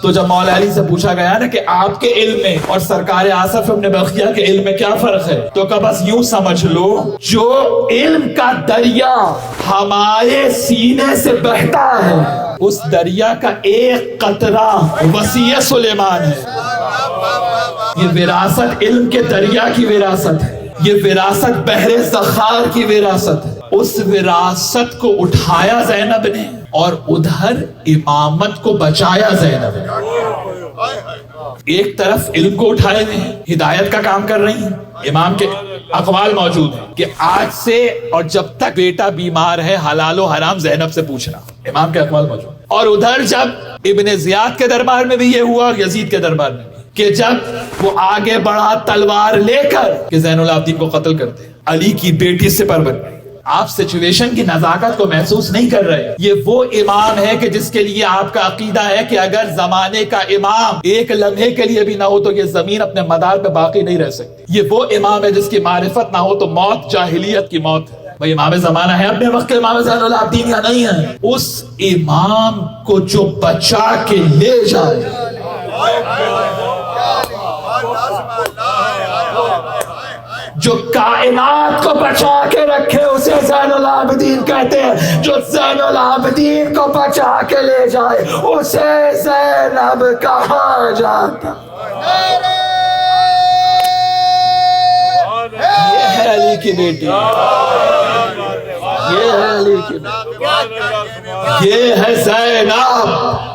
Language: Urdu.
تو جب مولا علی سے پوچھا گیا نا کہ آپ کے علم میں اور سرکار آصف ابن بختیہ کے علم میں کیا فرق ہے، تو کہ بس یوں سمجھ لو، جو علم کا دریا ہمارے سینے سے بہتا ہے اس دریا کا ایک قطرہ وسیع سلیمان ہے۔ یہ وراثت علم کے دریا کی وراثت ہے، یہ وراثت بحر زخار کی وراثت ہے۔ اس وراثت کو اٹھایا زینب نے اور ادھر امامت کو بچایا زینب نے۔ ایک طرف علم کو اٹھائے ہوئے ہیں، ہدایت کا کام کر رہی ہیں، امام کے اقوال موجود ہیں کہ آج سے اور جب تک بیٹا بیمار ہے حلال و حرام زینب سے پوچھنا، امام کے اقوال موجود ہیں۔ اور ادھر جب ابن زیاد کے دربار میں بھی یہ ہوا اور یزید کے دربار میں بھی کہ جب وہ آگے بڑھا تلوار لے کر کہ زین العابدین کو قتل کرتے، علی کی بیٹی سپر بن گئی۔ آپ سچویشن کی نزاکت کو محسوس نہیں کر رہے۔ یہ وہ امام ہے کہ جس کے لیے آپ کا عقیدہ ہے کہ اگر زمانے کا امام ایک لمحے کے لیے بھی نہ ہو تو یہ زمین اپنے مدار پہ باقی نہیں رہ سکتی۔ یہ وہ امام ہے جس کی معرفت نہ ہو تو موت جاہلیت کی موت ہے۔ بھئی امام زمانہ ہے اپنے وقت کے امام زین العابدین یا نہیں ہے؟ اس امام کو جو بچا کے لے جائے، جو کائنات کو بچا کے رکھے اسے زین العابدین کہتے ہیں۔ جو زین العابدین کو بچا کے لے جائے اسے زینب کہا جاتا۔ یہ ہے علی کی بیٹی، یہ ہے علی کی بیٹی، یہ ہے زینب۔